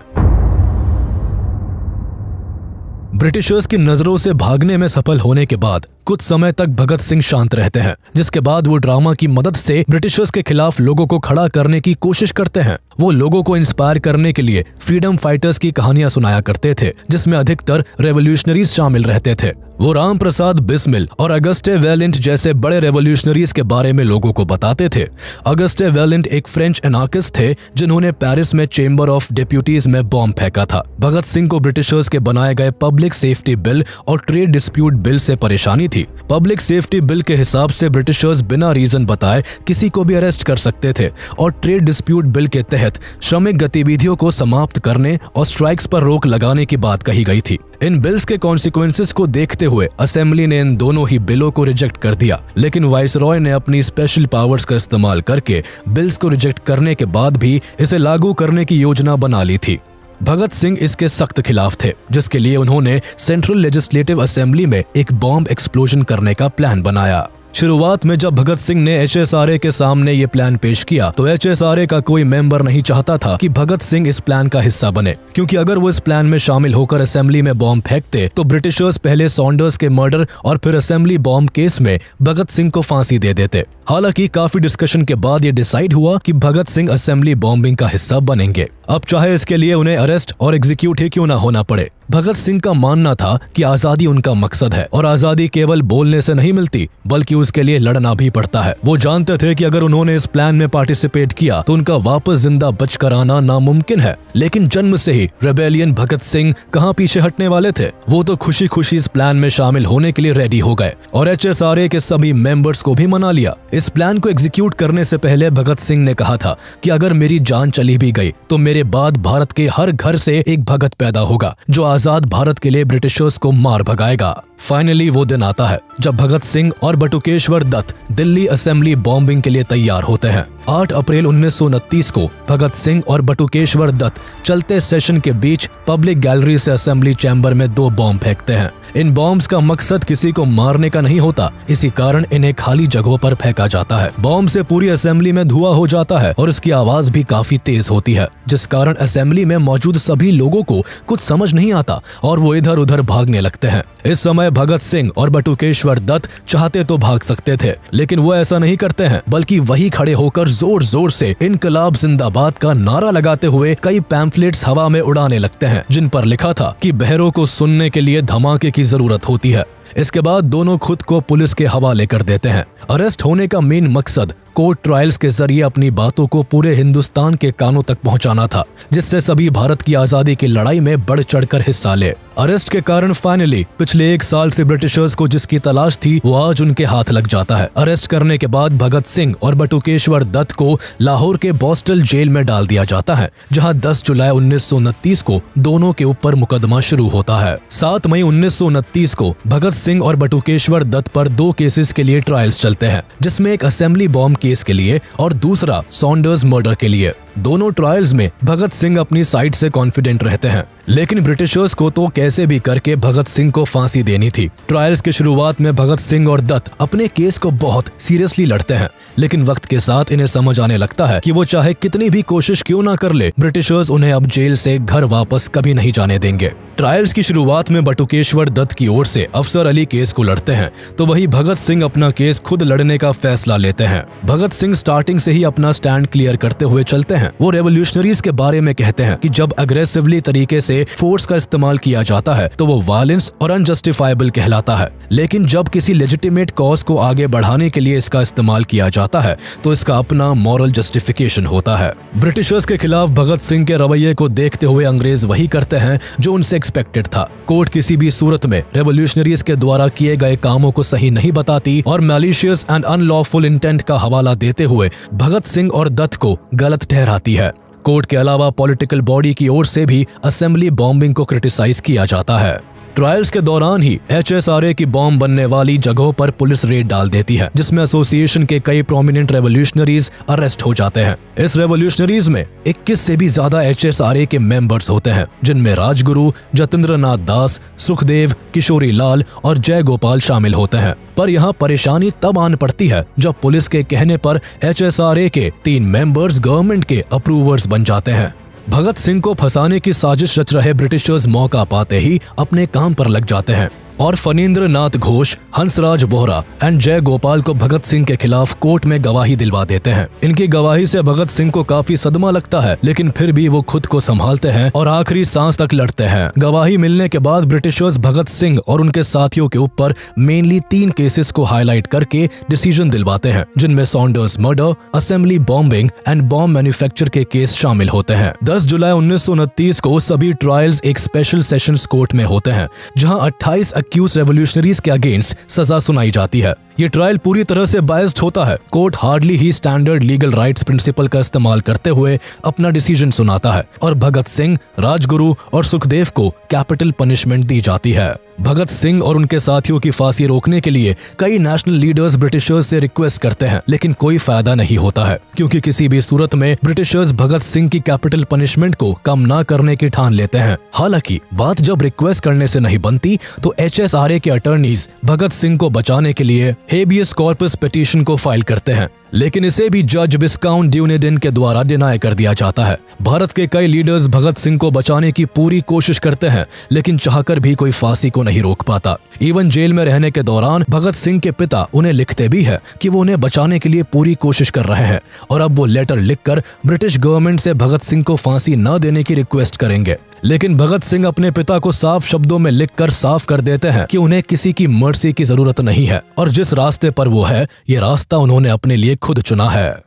ब्रिटिशर्स की नजरों से भागने में सफल होने के बाद कुछ समय तक भगत सिंह शांत रहते हैं, जिसके बाद वो ड्रामा की मदद से ब्रिटिशर्स के खिलाफ लोगों को खड़ा करने की कोशिश करते हैं। वो लोगों को इंस्पायर करने के लिए फ्रीडम फाइटर्स की कहानियां सुनाया करते थे, जिसमें अधिकतर रेवोल्यूशनरीज शामिल रहते थे। वो राम प्रसाद बिस्मिल और अगस्टे वेलेंट जैसे बड़े रेवोल्यूशनरीज के बारे में लोगों को बताते थे। अगस्टे वेलेंट एक फ्रेंच एनार्किस्ट थे जिन्होंने पेरिस में चेंबर ऑफ डेप्यूटीज में बॉम्ब फेंका था। भगत सिंह को ब्रिटिशर्स के बनाए गए पब्लिक सेफ्टी बिल और ट्रेड डिस्प्यूट बिल से परेशानी थी। पब्लिक सेफ्टी बिल के हिसाब से ब्रिटिशर्स बिना रीजन बताए किसी को भी अरेस्ट कर सकते थे और ट्रेड डिस्प्यूट बिल के तहत श्रमिक गतिविधियों को समाप्त करने और स्ट्राइक्स पर रोक लगाने की बात कही गई थी। इन बिल्स के कॉन्सिक्वेंसेस को देखते हुए असेंबली ने इन दोनों ही बिलों को रिजेक्ट कर दिया, लेकिन वाइसरॉय ने अपनी स्पेशल पावर्स का इस्तेमाल करके बिल्स को रिजेक्ट करने के बाद भी इसे लागू करने की योजना बना ली थी। भगत सिंह इसके सख्त खिलाफ थे, जिसके लिए उन्होंने सेंट्रल लेजिस्लेटिव असेंबली में एक बॉम्ब एक्सप्लोजन करने का प्लान बनाया। शुरुआत में जब भगत सिंह ने HSRA के सामने ये प्लान पेश किया तो HSRA का कोई मेंबर नहीं चाहता था कि भगत सिंह इस प्लान का हिस्सा बने, क्योंकि अगर वो इस प्लान में शामिल होकर असेंबली में बॉम्ब फेंकते तो ब्रिटिशर्स पहले सॉन्डर्स के मर्डर और फिर असेंबली बॉम्ब केस में भगत सिंह को फांसी दे देते। हालांकि काफी डिस्कशन के बाद ये डिसाइड हुआ कि भगत सिंह असेंबली बॉम्बिंग का हिस्सा बनेंगे, अब चाहे इसके लिए उन्हें अरेस्ट और एग्जीक्यूट ही क्यों ना होना पड़े। भगत सिंह का मानना था कि आजादी उनका मकसद है और आजादी केवल बोलने से नहीं मिलती बल्कि उसके लिए लड़ना भी पड़ता है। वो जानते थे कि अगर उन्होंने इस प्लान में पार्टिसिपेट किया तो उनका वापस जिंदा बचकर आना नामुमकिन है। लेकिन जन्म से ही रेबेलियन भगत सिंह कहाँ पीछे हटने वाले थे। वो तो खुशी खुशी इस प्लान में शामिल होने के लिए रेडी हो गए और HSRA के सभी मेंबर्स को भी मना लिया। इस प्लान को एग्जीक्यूट करने से पहले भगत सिंह ने कहा था कि अगर मेरी जान चली भी गई तो मेरे बाद भारत के हर घर से एक भगत पैदा होगा जो आजाद भारत के लिए ब्रिटिशर्स को मार भगाएगा। फाइनली वो दिन आता है जब भगत सिंह और बटुकेश्वर दत्त दिल्ली असेंबली बॉम्बिंग के लिए तैयार होते हैं। 8 अप्रैल 1929 को भगत सिंह और बटुकेश्वर दत्त चलते सेशन के बीच पब्लिक गैलरी से असेंबली चैम्बर में 2 बॉम्ब फेंकते हैं। इन बॉम्ब्स का मकसद किसी को मारने का नहीं होता, इसी कारण इन्हें खाली जगहों पर फेंका जाता है। बॉम्ब से पूरी असेंबली में धुआं हो जाता है और इसकी आवाज भी काफी तेज होती है, जिस कारण असेंबली में मौजूद सभी लोगों को कुछ समझ नहीं आता और वो इधर उधर भागने लगते हैं। इस समय भगत सिंह और बटुकेश्वर दत्त चाहते तो भाग सकते थे, लेकिन वो ऐसा नहीं करते हैं, बल्कि वही खड़े होकर जोर जोर से इनकलाब जिंदाबाद का नारा लगाते हुए कई पैम्फलेट्स हवा में उड़ाने लगते हैं, जिन पर लिखा था कि बहरों को सुनने के लिए धमाके की जरूरत होती है। इसके बाद दोनों खुद को पुलिस के हवाले कर देते हैं। अरेस्ट होने का मेन मकसद कोर्ट ट्रायल्स के जरिए अपनी बातों को पूरे हिंदुस्तान के कानों तक पहुंचाना था, जिससे सभी भारत की आजादी की लड़ाई में बढ़ चढ़कर हिस्सा ले। अरेस्ट के कारण फाइनली पिछले 1 साल से ब्रिटिशर्स को जिसकी तलाश थी वो आज उनके हाथ लग जाता है। अरेस्ट करने के बाद भगत सिंह और बटुकेश्वर दत्त को लाहौर के बॉस्टल जेल में डाल दिया जाता है, जहां 10 जुलाई 1929 को दोनों के ऊपर मुकदमा शुरू होता है। 7 मई 1929 को भगत सिंह और बटुकेश्वर दत्त पर 2 केसेस के लिए ट्रायल्स चलते हैं, जिसमें एक असेंबली बॉम्ब केस के लिए और दूसरा सॉन्डर्स मर्डर के लिए। दोनों ट्रायल्स में भगत सिंह अपनी साइड से कॉन्फिडेंट रहते हैं, लेकिन ब्रिटिशर्स को तो कैसे भी करके भगत सिंह को फांसी देनी थी। ट्रायल्स की शुरुआत में भगत सिंह और दत्त अपने केस को बहुत सीरियसली लड़ते हैं, लेकिन वक्त के साथ इन्हें समझ आने लगता है कि वो चाहे कितनी भी कोशिश क्यों ना कर ले, ब्रिटिशर्स उन्हें अब जेल से घर वापस कभी नहीं जाने देंगे। ट्रायल्स की शुरुआत में बटुकेश्वर दत्त की ओर से अफसर अली केस को लड़ते हैं, तो वही भगत सिंह अपना केस खुद लड़ने का फैसला लेते हैं। भगत सिंह स्टार्टिंग से ही अपना स्टैंड क्लियर करते हुए चलते हैं। वो रेवोल्यूशनरीज के बारे में कहते हैं कि जब अग्रेसिवली तरीके से फोर्स का इस्तेमाल किया जाता है तो वो वायलेंस और अनजस्टिफाइबल कहलाता है, लेकिन जब किसी लेजिटिमेट कॉज को आगे बढ़ाने के लिए इसका इस्तेमाल किया जाता है तो इसका अपना मॉरल जस्टिफिकेशन होता है। ब्रिटिशर्स के खिलाफ भगत सिंह के रवैये को देखते हुए अंग्रेज वही करते हैं जो उनसे एक्सपेक्टेड था। कोर्ट किसी भी सूरत में रेवोल्यूशनरीज के द्वारा किए गए कामों को सही नहीं बताती और मैलिशियस एंड अनलॉफुल इंटेंट का हवाला देते हुए भगत सिंह और दत्त को गलत ठहराती है। कोर्ट के अलावा पॉलिटिकल बॉडी की ओर से भी असेंबली बॉम्बिंग को क्रिटिसाइज किया जाता है। ट्रायल्स के दौरान ही HSRA की बॉम्ब बनने वाली जगहों पर पुलिस रेड डाल देती है, जिसमें एसोसिएशन के कई प्रोमिनेंट रेवोल्यूशनरीज अरेस्ट हो जाते हैं। इस रेवोल्यूशनरीज में 21 से भी ज्यादा HSRA के मेंबर्स होते हैं, जिनमें राजगुरु, जतेंद्र नाथ दास, सुखदेव, किशोरी लाल और जय गोपाल शामिल होते हैं। पर यहाँ परेशानी तब आन पड़ती है जब पुलिस के कहने पर HSRA के 3 मेंबर्स गवर्नमेंट के अप्रूवर्स बन जाते हैं। भगत सिंह को फंसाने की साजिश रच रहे ब्रिटिशर्स मौका पाते ही अपने काम पर लग जाते हैं और फणींद्र नाथ घोष, हंसराज बोहरा एंड जय गोपाल को भगत सिंह के खिलाफ कोर्ट में गवाही दिलवा देते हैं। इनकी गवाही से भगत सिंह को काफी सदमा लगता है, लेकिन फिर भी वो खुद को संभालते हैं और आखिरी सांस तक लड़ते हैं। गवाही मिलने के बाद ब्रिटिशर्स भगत सिंह और उनके साथियों के ऊपर मेनली 3 केसेस को हाईलाइट करके डिसीजन दिलवाते हैं, जिनमें Saunders murder, assembly bombing and bomb manufacture के केस शामिल होते हैं। 10 जुलाई 1929 को सभी ट्रायल्स एक स्पेशल सेशंस कोर्ट में होते हैं, जहां 28 एक्यूज रेवोल्यूशनरीज के अगेंस्ट सजा सुनाई जाती है। ये ट्रायल पूरी तरह से बायस्ड होता है। कोर्ट हार्डली ही स्टैंडर्ड लीगल राइट्स प्रिंसिपल का इस्तेमाल करते हुए अपना डिसीजन सुनाता है और भगत सिंह, राजगुरु और सुखदेव को कैपिटल पनिशमेंट दी जाती है। भगत सिंह और उनके साथियों की फांसी रोकने के लिए कई नेशनल लीडर्स ब्रिटिशर्स से रिक्वेस्ट करते हैं, लेकिन कोई फायदा नहीं होता है, क्योंकि किसी भी सूरत में ब्रिटिशर्स भगत सिंह की कैपिटल पनिशमेंट को कम ना करने की ठान लेते हैं। हालांकि बात जब रिक्वेस्ट करने से नहीं बनती तो HSRA के अटर्नीज भगत सिंह को बचाने के लिए हेबियस कॉर्पस पिटीशन को फाइल करते हैं, लेकिन इसे भी जज विस्काउंट ड्यूनेडिन के द्वारा डिनाई कर दिया जाता है। भारत के कई लीडर्स भगत सिंह को बचाने की पूरी कोशिश करते हैं, लेकिन चाहकर भी कोई फांसी को नहीं रोक पाता। इवन जेल में रहने के दौरान भगत सिंह के पिता उन्हें लिखते भी है कि वो उन्हें बचाने के लिए पूरी कोशिश कर रहे हैं और अब वो लेटर लिखकर ब्रिटिश गवर्नमेंट से भगत सिंह को फांसी न देने की रिक्वेस्ट करेंगे। लेकिन भगत सिंह अपने पिता को साफ शब्दों में लिखकर साफ कर देते हैं कि उन्हें किसी की मर्जी की जरूरत नहीं है और जिस रास्ते पर वो है, ये रास्ता उन्होंने अपने लिए खुद चुना है।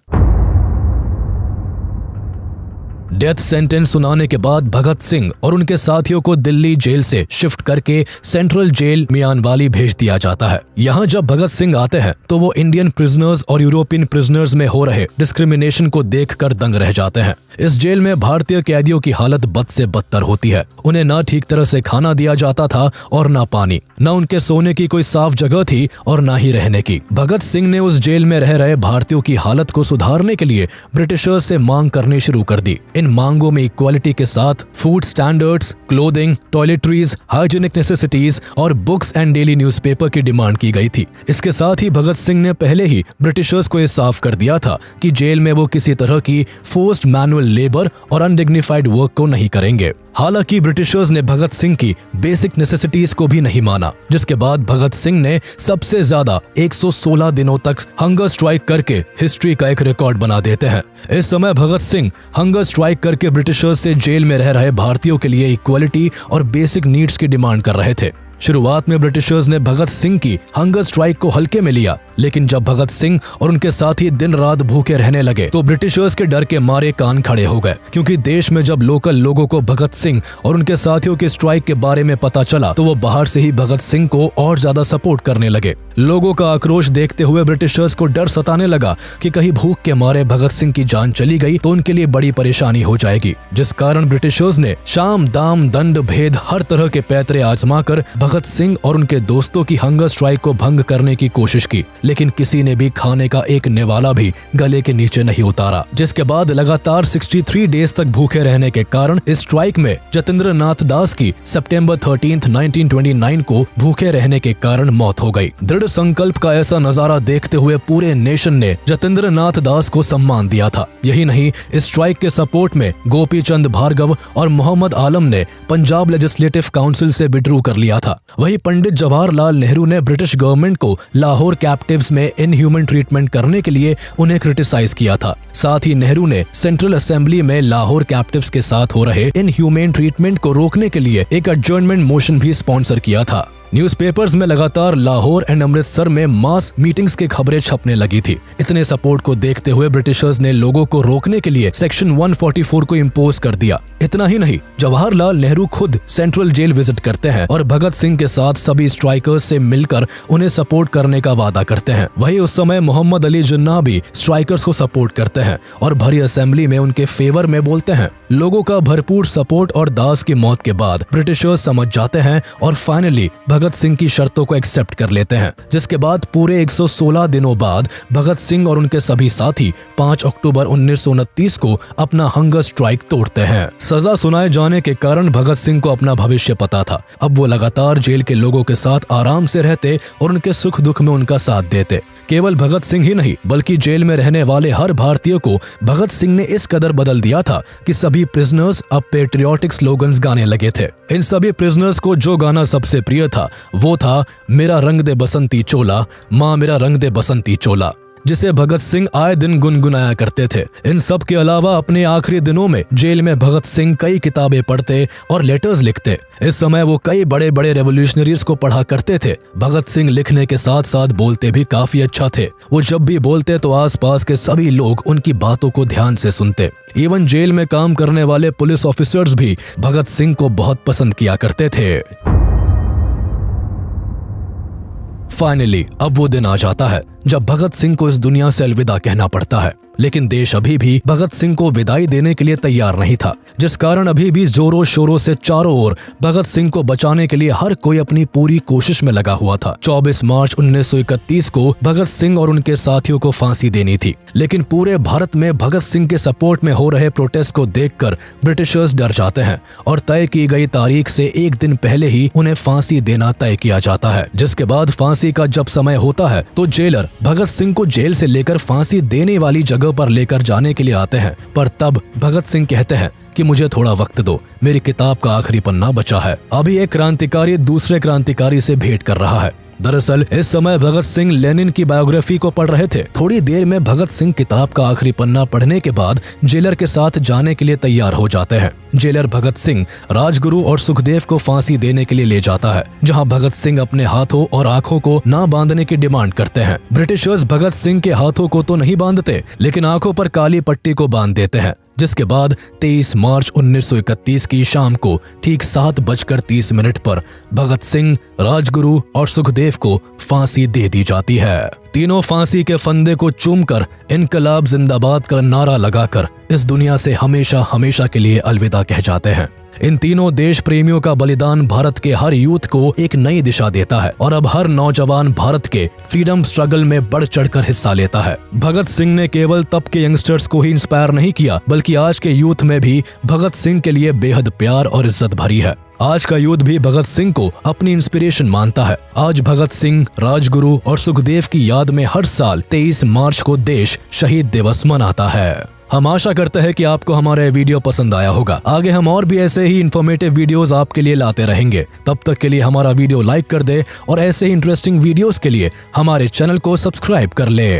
डेथ सेंटेंस सुनाने के बाद भगत सिंह और उनके साथियों को दिल्ली जेल से शिफ्ट करके सेंट्रल जेल मियानवाली भेज दिया जाता है। यहाँ जब भगत सिंह आते हैं तो वो इंडियन प्रिजनर्स और यूरोपियन प्रिजनर्स में हो रहे डिस्क्रिमिनेशन को देखकर दंग रह जाते हैं। इस जेल में भारतीय कैदियों की हालत बद से बदतर होती है। उन्हें ना ठीक तरह से खाना दिया जाता था और ना पानी, न उनके सोने की कोई साफ जगह थी और ना ही रहने की। भगत सिंह ने उस जेल में रह रहे भारतीयों की हालत को सुधारने के लिए ब्रिटिशर्स से मांग करनी शुरू कर दी। इन मांगों में इक्वालिटी के साथ food standards, clothing, toiletries, hygienic necessities और बुक्स एंड डेली न्यूज़पेपर की डिमांड की गई थी। इसके साथ ही भगत सिंह ने पहले ही ब्रिटिशर्स को ये साफ कर दिया था कि जेल में वो किसी तरह की फोर्स्ड मैनुअल लेबर और अनडिग्निफाइड वर्क को नहीं करेंगे। हालांकि ब्रिटिशर्स ने भगत सिंह की बेसिक नेसेसिटीज को भी नहीं माना, जिसके बाद भगत सिंह ने सबसे ज्यादा 116 दिनों तक हंगर स्ट्राइक करके हिस्ट्री का एक रिकॉर्ड बना देते हैं। इस समय भगत सिंह हंगर स्ट्राइक करके ब्रिटिशर्स से जेल में रह रहे भारतीयों के लिए इक्वालिटी और बेसिक नीड्स की डिमांड कर रहे थे। शुरुआत में ब्रिटिशर्स ने भगत सिंह की हंगर स्ट्राइक को हल्के में लिया, लेकिन जब भगत सिंह और उनके साथी दिन रात भूखे रहने लगे तो ब्रिटिशर्स के डर के मारे कान खड़े हो गए, क्योंकि देश में जब लोकल लोगों को भगत सिंह और उनके साथियों के स्ट्राइक के बारे में पता चला तो वो बाहर से ही भगत सिंह को और ज्यादा सपोर्ट करने लगे। लोगों का आक्रोश देखते हुए ब्रिटिशर्स को डर सताने लगा कि कहीं भूख के मारे भगत सिंह की जान चली गई तो उनके लिए बड़ी परेशानी हो जाएगी, जिस कारण ब्रिटिशर्स ने शाम दाम दंड भेद हर तरह के पैतरे आजमा कर भगत सिंह और उनके दोस्तों की हंगर स्ट्राइक को भंग करने की कोशिश की, लेकिन किसी ने भी खाने का एक निवाला भी गले के नीचे नहीं उतारा। जिसके बाद लगातार 63 डेज तक भूखे रहने के कारण इस स्ट्राइक में जतेंद्र नाथ दास की सितंबर 13, 1929 को भूखे रहने के कारण मौत हो गई। दृढ़ संकल्प का ऐसा नजारा देखते हुए पूरे नेशन ने जतेंद्र नाथ दास को सम्मान दिया था। यही नहीं, इस स्ट्राइक के सपोर्ट में गोपी चंद भार्गव और मोहम्मद आलम ने पंजाब लेजिस्लेटिव काउंसिल से विड्रू कर लिया था। वही पंडित जवाहरलाल नेहरू ने ब्रिटिश गवर्नमेंट को लाहौर कैप्टिव्स में इनह्यूमन ट्रीटमेंट करने के लिए उन्हें क्रिटिसाइज किया था। साथ ही नेहरू ने सेंट्रल असेंबली में लाहौर कैप्टिव्स के साथ हो रहे इनह्यूमन ट्रीटमेंट को रोकने के लिए एक एडजर्नमेंट मोशन भी स्पॉन्सर किया था। न्यूज़पेपर्स में लगातार लाहौर एंड अमृतसर में मास मीटिंग्स की खबरें छपने लगी थी। इतने सपोर्ट को देखते हुए ब्रिटिशर्स ने लोगों को रोकने के लिए सेक्शन 144 को इम्पोज कर दिया। इतना ही नहीं, जवाहरलाल नेहरू खुद सेंट्रल जेल विजिट करते हैं और भगत सिंह के साथ सभी स्ट्राइकर्स से मिलकर उन्हें सपोर्ट करने का वादा करते हैं। वही उस समय मोहम्मद अली जिन्ना भी स्ट्राइकर्स को सपोर्ट करते हैं और भरी असेंबली में उनके फेवर में बोलते हैं। लोगों का भरपूर सपोर्ट और दास की मौत के बाद ब्रिटिशर्स समझ जाते हैं और फाइनली भगत सिंह की शर्तों को एक्सेप्ट कर लेते हैं, जिसके बाद पूरे 116 दिनों बाद भगत सिंह और उनके सभी साथी 5 अक्टूबर 1929 को अपना हंगर स्ट्राइक तोड़ते हैं। सजा सुनाए जाने के कारण भगत सिंह को अपना भविष्य पता था। अब वो लगातार जेल के लोगों के साथ आराम से रहते और उनके सुख दुख में उनका साथ देते। केवल भगत सिंह ही नहीं, बल्कि जेल में रहने वाले हर भारतीय को भगत सिंह ने इस कदर बदल दिया था कि सभी प्रिजनर्स अब पेट्रियोटिक स्लोगन्स गाने लगे थे। इन सभी प्रिजनर्स को जो गाना सबसे प्रिय था वो था मेरा रंग दे बसंती चोला, माँ मेरा रंग दे बसंती चोला, जिसे भगत सिंह आए दिन गुनगुनाया करते थे। इन सब के अलावा अपने आखिरी दिनों में जेल में भगत सिंह कई किताबें पढ़ते और लेटर्स लिखते। इस समय वो कई बड़े बड़े रेवोल्यूशनरीज को पढ़ा करते थे। भगत सिंह लिखने के साथ साथ बोलते भी काफी अच्छा थे। वो जब भी बोलते तो आसपास के सभी लोग उनकी बातों को ध्यान से सुनते। इवन जेल में काम करने वाले पुलिस ऑफिसर्स भी भगत सिंह को बहुत पसंद किया करते थे। फाइनली अब वो दिन आ जाता है जब भगत सिंह को इस दुनिया से अलविदा कहना पड़ता है, लेकिन देश अभी भी भगत सिंह को विदाई देने के लिए तैयार नहीं था, जिस कारण अभी भी जोरों शोरों से चारों ओर भगत सिंह को बचाने के लिए हर कोई अपनी पूरी कोशिश में लगा हुआ था। 24 मार्च 1931 को भगत सिंह और उनके साथियों को फांसी देनी थी, लेकिन पूरे भारत में भगत सिंह के सपोर्ट में हो रहे प्रोटेस्ट को देखकर ब्रिटिशर्स डर जाते हैं और तय की गई तारीख से एक दिन पहले ही उन्हें फांसी देना तय किया जाता है। जिसके बाद फांसी का जब समय होता है तो जेलर भगत सिंह को जेल से लेकर फांसी देने वाली जगह पर लेकर जाने के लिए आते हैं, पर तब भगत सिंह कहते हैं कि मुझे थोड़ा वक्त दो, मेरी किताब का आखिरी पन्ना बचा है। अभी एक क्रांतिकारी दूसरे क्रांतिकारी से भेंट कर रहा है। दरअसल इस समय भगत सिंह लेनिन की बायोग्राफी को पढ़ रहे थे। थोड़ी देर में भगत सिंह किताब का आखिरी पन्ना पढ़ने के बाद जेलर के साथ जाने के लिए तैयार हो जाते हैं। जेलर भगत सिंह, राजगुरु और सुखदेव को फांसी देने के लिए ले जाता है, जहां भगत सिंह अपने हाथों और आंखों को ना बांधने की डिमांड करते हैं। ब्रिटिशर्स भगत सिंह के हाथों को तो नहीं बांधते, लेकिन आंखों पर काली पट्टी को बांध देते हैं, जिसके बाद 23 मार्च 1931 की शाम को ठीक 7:30 पर भगत सिंह, राजगुरु और सुखदेव को फांसी दे दी जाती है। तीनों फांसी के फंदे को चूमकर इनकलाब जिंदाबाद का नारा लगाकर इस दुनिया से हमेशा हमेशा के लिए अलविदा कह जाते हैं। इन तीनों देश प्रेमियों का बलिदान भारत के हर यूथ को एक नई दिशा देता है और अब हर नौजवान भारत के फ्रीडम स्ट्रगल में बढ़ चढ़कर हिस्सा लेता है। भगत सिंह ने केवल तब के यंगस्टर्स को ही इंस्पायर नहीं किया, बल्कि आज के यूथ में भी भगत सिंह के लिए बेहद प्यार और इज्जत भरी है। आज का यूथ भी भगत सिंह को अपनी इंस्पिरेशन मानता है। आज भगत सिंह, राजगुरु और सुखदेव की याद में हर साल 23 मार्च को देश शहीद दिवस मनाता है। हम आशा करते हैं कि आपको हमारा वीडियो पसंद आया होगा। आगे हम और भी ऐसे ही इन्फॉर्मेटिव वीडियोस आपके लिए लाते रहेंगे। तब तक के लिए हमारा वीडियो लाइक कर दे और ऐसे ही इंटरेस्टिंग वीडियोस के लिए हमारे चैनल को सब्सक्राइब कर ले।